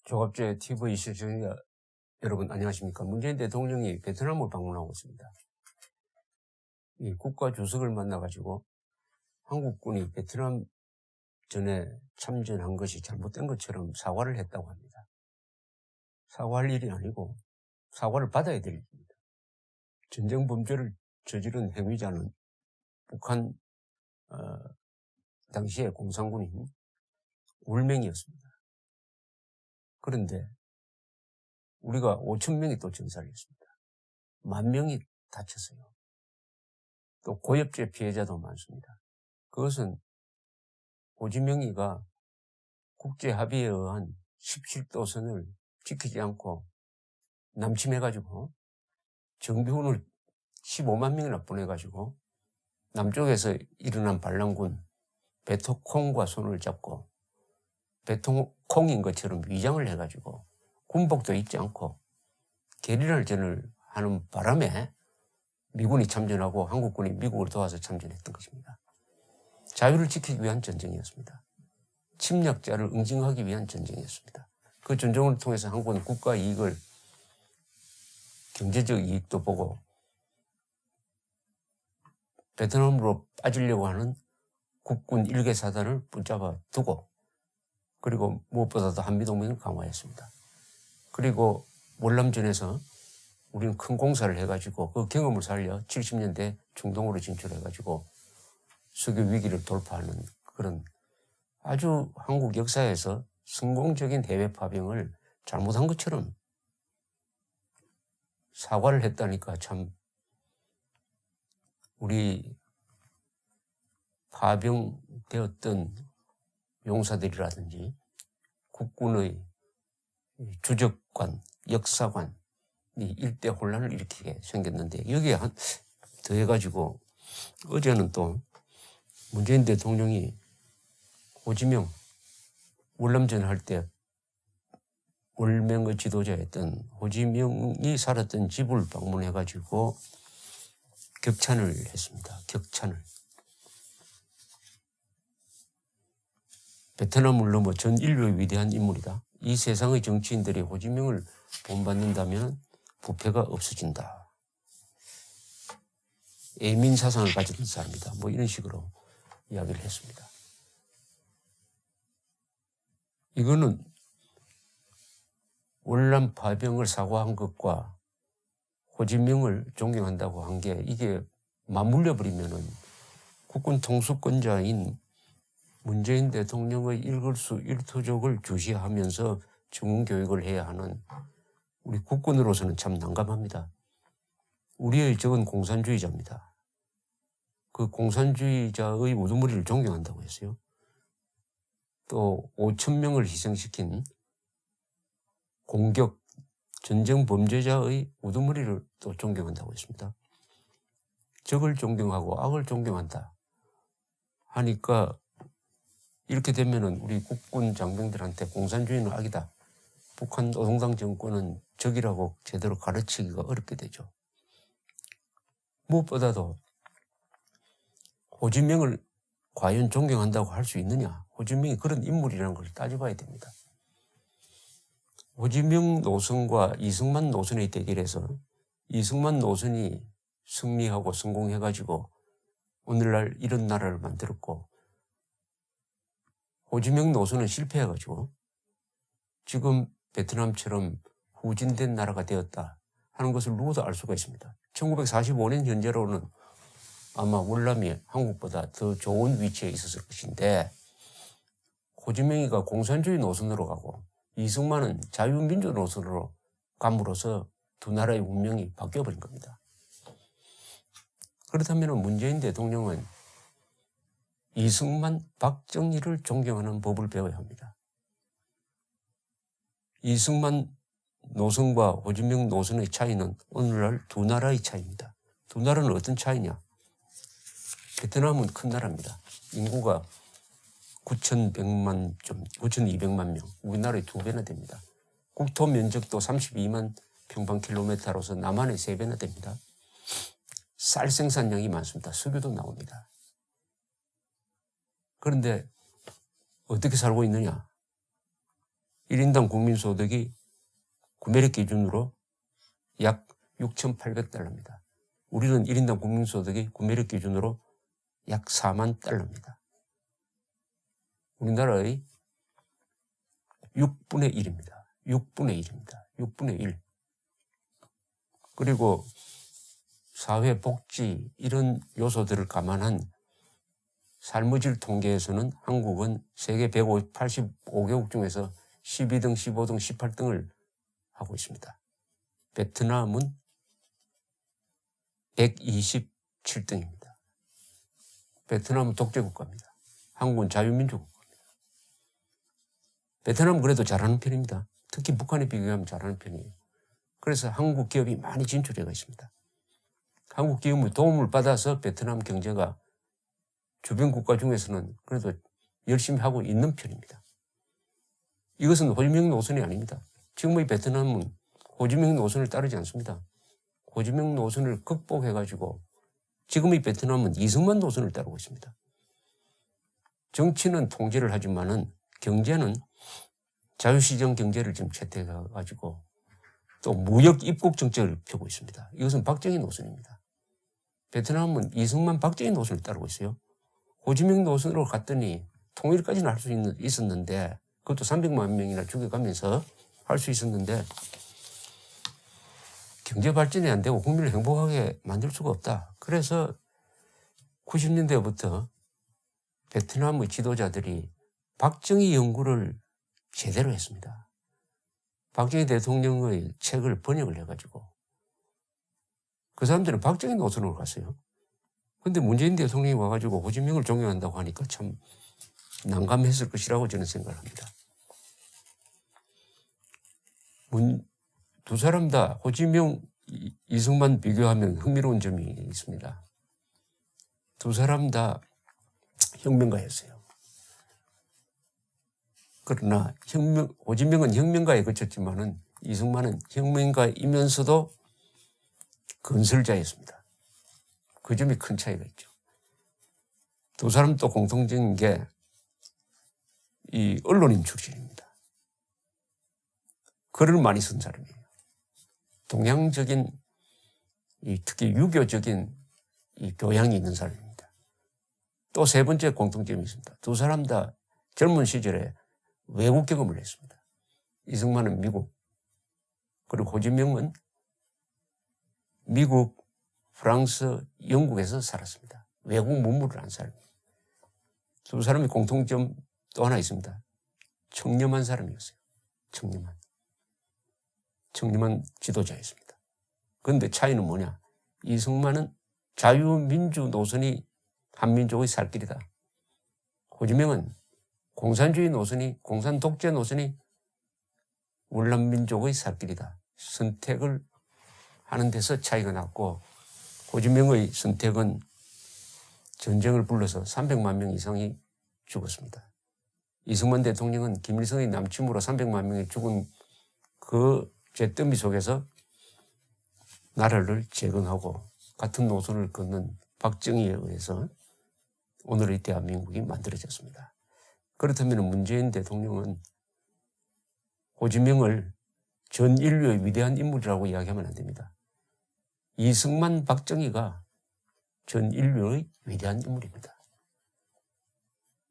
조갑제 TV 시청자 여러분 안녕하십니까. 문재인 대통령이 베트남을 방문하고 있습니다. 이 국가 주석을 만나가지고 한국군이 베트남 전에 참전한 것이 잘못된 것처럼 사과를 했다고 합니다. 사과할 일이 아니고 사과를 받아야 될 일입니다. 전쟁 범죄를 저지른 행위자는 북한 당시의 공산군인 울맹이었습니다. 그런데 우리가 5,000명이 또 전사를 했습니다. 10,000명이 다쳤어요. 또 고엽제 피해자도 많습니다. 그것은 호지명이가 국제합의에 의한 17도선을 지키지 않고 남침해가지고 정비군을 15만 명이나 보내가지고 남쪽에서 일어난 반란군 베토콩과 손을 잡고 베토콩인 것처럼 위장을 해가지고 군복도 입지 않고 게리라전을 하는 바람에 미군이 참전하고 한국군이 미국을 도와서 참전했던 것입니다. 자유를 지키기 위한 전쟁이었습니다. 침략자를 응징하기 위한 전쟁이었습니다. 그 전쟁을 통해서 한국은 국가 이익을, 경제적 이익도 보고 베트남으로 빠지려고 하는 국군 일개 사단을 붙잡아 두고, 그리고 무엇보다도 한미동맹을 강화했습니다. 그리고 월남전에서 우리는 큰 공사를 해가지고 그 경험을 살려 70년대 중동으로 진출해가지고 석유 위기를 돌파하는 그런 아주 한국 역사에서 성공적인 해외 파병을 잘못한 것처럼 사과를 했다니까 참 우리 파병되었던 용사들이라든지 국군의 주적관, 역사관이 일대 혼란을 일으키게 생겼는데, 여기에 더해가지고 어제는 또 문재인 대통령이 호지명 월남전 할 때 월명의 지도자였던 호지명이 살았던 집을 방문해가지고 격찬을 했습니다. 격찬을. 베트남을 넘어 전 인류의 위대한 인물이다. 이 세상의 정치인들이 호지명을 본받는다면 부패가 없어진다. 애민 사상을 가졌던 사람이다. 뭐 이런 식으로 이야기를 했습니다. 이거는 월남 파병을 사과한 것과 호지명을 존경한다고 한 게 이게 맞물려 버리면은 국군 통수권자인 문재인 대통령의 일거수 일투족을 주시하면서 정훈교육을 해야 하는 우리 국군으로서는 참 난감합니다. 우리의 적은 공산주의자입니다. 그 공산주의자의 우두머리를 존경한다고 했어요. 또 5,000명을 희생시킨 공격 전쟁 범죄자의 우두머리를 또 존경한다고 했습니다. 적을 존경하고 악을 존경한다 하니까 이렇게 되면은 우리 국군 장병들한테 공산주의는 악이다, 북한 노동당 정권은 적이라고 제대로 가르치기가 어렵게 되죠. 무엇보다도 호지명을 과연 존경한다고 할 수 있느냐, 호지명이 그런 인물이라는 걸 따져봐야 됩니다. 호지명 노선과 이승만 노선의 대결에서 이승만 노선이 승리하고 성공해가지고 오늘날 이런 나라를 만들었고, 호지명 노선은 실패해가지고 지금 베트남처럼 후진된 나라가 되었다 하는 것을 누구도 알 수가 있습니다. 1945년 현재로는 아마 월남이 한국보다 더 좋은 위치에 있었을 것인데, 호지명이가 공산주의 노선으로 가고 이승만은 자유민주 노선으로 감으로써 두 나라의 운명이 바뀌어버린 겁니다. 그렇다면 문재인 대통령은 이승만, 박정희를 존경하는 법을 배워야 합니다. 이승만 노선과 호지명 노선의 차이는 오늘날 두 나라의 차이입니다. 두 나라는 어떤 차이냐? 베트남은 큰 나라입니다. 인구가 9,200만 명, 우리나라의 2배나 됩니다. 국토 면적도 32만 평방킬로미터로서 남한의 3배나 됩니다. 쌀 생산량이 많습니다. 석유도 나옵니다. 그런데 어떻게 살고 있느냐? 1인당 국민소득이 구매력 기준으로 약 6,800달러입니다. 우리는 1인당 국민소득이 구매력 기준으로 약 4만 달러입니다. 우리나라의 6분의 1입니다. 6분의 1입니다. 6분의 1. 그리고 사회, 복지 이런 요소들을 감안한 삶의 질 통계에서는 한국은 세계 185개국 중에서 12등, 15등, 18등을 하고 있습니다. 베트남은 127등입니다. 베트남은 독재국가입니다. 한국은 자유민주국가입니다. 베트남은 그래도 잘하는 편입니다. 특히 북한에 비교하면 잘하는 편이에요. 그래서 한국 기업이 많이 진출해 있습니다. 한국 기업의 도움을 받아서 베트남 경제가 주변 국가 중에서는 그래도 열심히 하고 있는 편입니다. 이것은 호지민 노선이 아닙니다. 지금의 베트남은 호지민 노선을 따르지 않습니다. 호지민 노선을 극복해가지고 지금의 베트남은 이승만 노선을 따르고 있습니다. 정치는 통제를 하지만은 경제는 자유시장 경제를 지금 채택해가지고 또 무역 입국 정책을 펴고 있습니다. 이것은 박정희 노선입니다. 베트남은 이승만 박정희 노선을 따르고 있어요. 호지민 노선으로 갔더니 통일까지는 할 수 있었는데 그것도 300만 명이나 죽여가면서 할 수 있었는데 경제 발전이 안 되고 국민을 행복하게 만들 수가 없다. 그래서 90년대부터 베트남의 지도자들이 박정희 연구를 제대로 했습니다. 박정희 대통령의 책을 번역을 해가지고 그 사람들은 박정희 노선으로 갔어요. 그런데 문재인 대통령이 와가지고 호지민을 존경한다고 하니까 참 난감했을 것이라고 저는 생각을 합니다. 두 사람 다 호지민, 이승만 비교하면 흥미로운 점이 있습니다. 두 사람 다 혁명가였어요. 그러나 호지민은 혁명가에 그쳤지만은 이승만은 혁명가이면서도 건설자였습니다. 그 점이 큰 차이가 있죠. 두 사람 또 공통적인 게 이 언론인 출신입니다. 글을 많이 쓴 사람이에요. 동양적인 특히 유교적인 이 교양이 있는 사람입니다. 또 세 번째 공통점이 있습니다. 두 사람 다 젊은 시절에 외국 경험을 했습니다. 이승만은 미국, 그리고 호지민은 미국, 프랑스, 영국에서 살았습니다. 외국 문물을 안 사람이에요. 두 사람의 공통점 또 하나 있습니다. 청렴한 사람이었어요. 청렴한 지도자였습니다. 그런데 차이는 뭐냐? 이승만은 자유민주 노선이 한민족의 살 길이다. 호지민은 공산주의 노선이, 공산 독재 노선이 월남민족의 살 길이다. 선택을 하는 데서 차이가 났고, 호지민의 선택은 전쟁을 불러서 300만 명 이상이 죽었습니다. 이승만 대통령은 김일성의 남침으로 300만 명이 죽은 그 잿더미 속에서 나라를 재건하고 같은 노선을 걷는 박정희에 의해서 오늘의 대한민국이 만들어졌습니다. 그렇다면 문재인 대통령은 호지민을 전 인류의 위대한 인물이라고 이야기하면 안 됩니다. 이승만, 박정희가 전 인류의 위대한 인물입니다.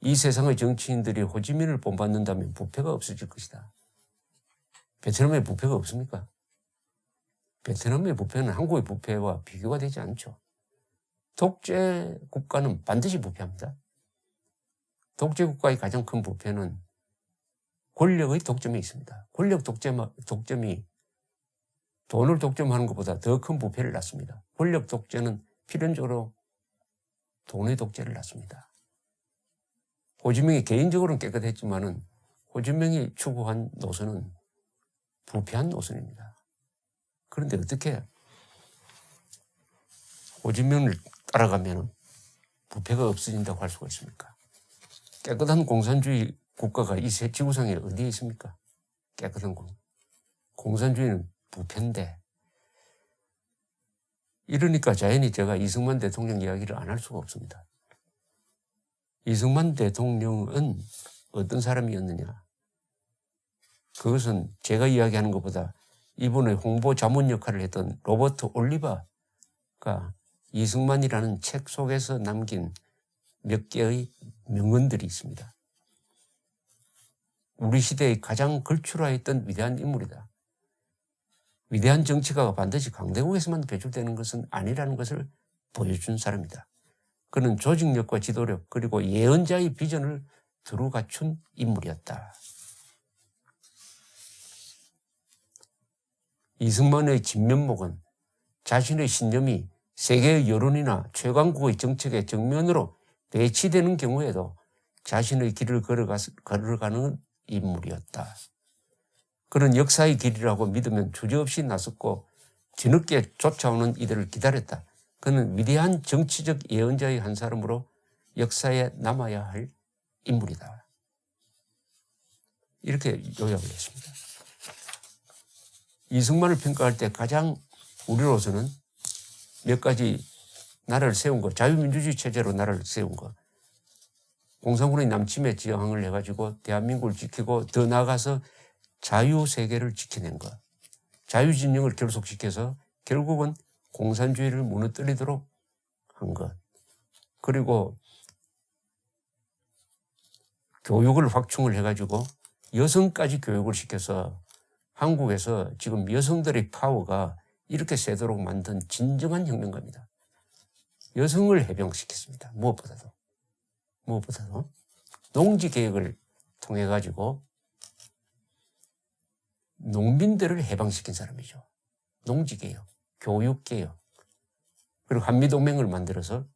이 세상의 정치인들이 호지민을 본받는다면 부패가 없어질 것이다. 베트남에 부패가 없습니까? 베트남의 부패는 한국의 부패와 비교가 되지 않죠. 독재 국가는 반드시 부패합니다. 독재 국가의 가장 큰 부패는 권력의 독점이 있습니다. 권력 독점이 돈을 독점하는 것보다 더 큰 부패를 낳습니다. 권력 독재는 필연적으로 돈의 독재를 낳습니다. 호지민이 개인적으로는 깨끗했지만은 호지민이 추구한 노선은 부패한 노선입니다. 그런데 어떻게 호지민을 따라가면 부패가 없어진다고 할 수가 있습니까? 깨끗한 공산주의 국가가 이 지구상에 어디에 있습니까? 깨끗한 공산주의는 부패인데, 이러니까 자연히 제가 이승만 대통령 이야기를 안 할 수가 없습니다. 이승만 대통령은 어떤 사람이었느냐? 그것은 제가 이야기하는 것보다 이분의 홍보 자문 역할을 했던 로버트 올리버가 이승만이라는 책 속에서 남긴 몇 개의 명언들이 있습니다. 우리 시대의 가장 걸출하였던 위대한 인물이다. 위대한 정치가가 반드시 강대국에서만 배출되는 것은 아니라는 것을 보여준 사람이다. 그는 조직력과 지도력 그리고 예언자의 비전을 두루 갖춘 인물이었다. 이승만의 진면목은 자신의 신념이 세계의 여론이나 최강국의 정책의 정면으로 배치되는 경우에도 자신의 길을 걸어가는 인물이었다. 그는 역사의 길이라고 믿으면 주저없이 나섰고 뒤늦게 쫓아오는 이들을 기다렸다. 그는 위대한 정치적 예언자의 한 사람으로 역사에 남아야 할 인물이다. 이렇게 요약을 했습니다. 이승만을 평가할 때 가장 우리로서는 몇 가지 나라를 세운 것, 자유민주주의 체제로 나라를 세운 것, 공산군의 남침에 저항을 해가지고 대한민국을 지키고 더 나아가서 자유세계를 지켜낸 것, 자유진영을 결속시켜서 결국은 공산주의를 무너뜨리도록 한 것, 그리고 교육을 확충을 해가지고 여성까지 교육을 시켜서 한국에서 지금 여성들의 파워가 이렇게 세도록 만든 진정한 혁명가입니다. 여성을 해방시켰습니다. 무엇보다도 농지개혁을 통해 가지고 농민들을 해방시킨 사람이죠. 농지개혁, 교육개혁, 그리고 한미동맹을 만들어서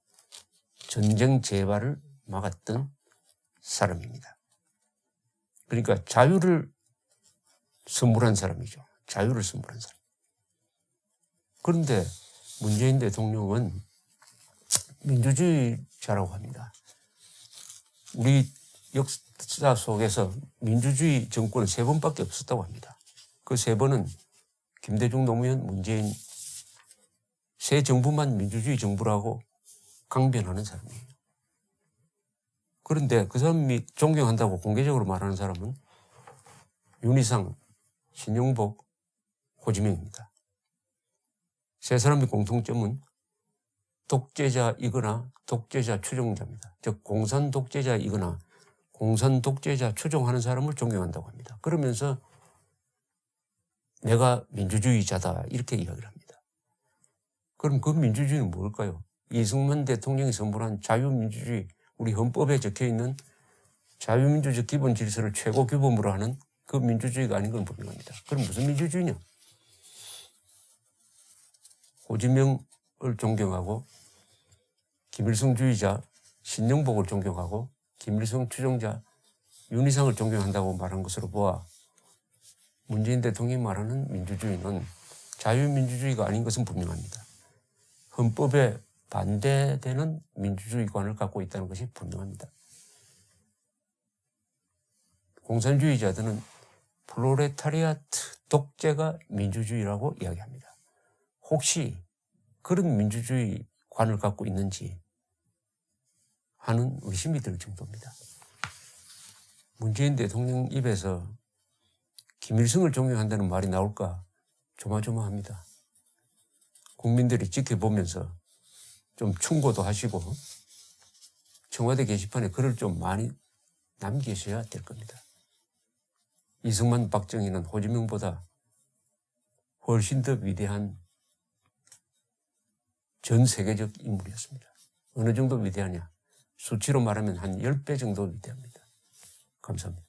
전쟁 재발을 막았던 사람입니다. 그러니까 자유를 선물한 사람이죠. 자유를 선물한 사람. 그런데 문재인 대통령은 민주주의자라고 합니다. 우리 역사 속에서 민주주의 정권은 3번밖에 없었다고 합니다. 그 3번은 김대중, 노무현, 문재인 새 정부만 민주주의 정부라고 강변하는 사람이에요. 그런데 그 사람이 존경한다고 공개적으로 말하는 사람은 윤희상, 신영복, 호지명입니다. 세 사람의 공통점은 독재자이거나 독재자 추종자입니다. 즉 공산 독재자이거나 공산 독재자 추종하는 사람을 존경한다고 합니다. 그러면서 내가 민주주의자다 이렇게 이야기를 합니다. 그럼 그 민주주의는 뭘까요? 이승만 대통령이 선포한 자유민주주의, 우리 헌법에 적혀있는 자유민주적 기본 질서를 최고 규범으로 하는 그 민주주의가 아닌 건 분명합니다. 그럼 무슨 민주주의냐? 호지명을 존경하고 김일성주의자 신영복을 존경하고 김일성 추종자 윤희상을 존경한다고 말한 것으로 보아 문재인 대통령이 말하는 민주주의는 자유민주주의가 아닌 것은 분명합니다. 헌법에 반대되는 민주주의관을 갖고 있다는 것이 분명합니다. 공산주의자들은 프롤레타리아트 독재가 민주주의라고 이야기합니다. 혹시 그런 민주주의관을 갖고 있는지 하는 의심이 들 정도입니다. 문재인 대통령 입에서 김일성을 존경한다는 말이 나올까 조마조마합니다. 국민들이 지켜보면서 좀 충고도 하시고 청와대 게시판에 글을 좀 많이 남기셔야 될 겁니다. 이승만, 박정희는 호지명보다 훨씬 더 위대한 전 세계적 인물이었습니다. 어느 정도 위대하냐? 수치로 말하면 한 10배 정도 위대합니다. 감사합니다.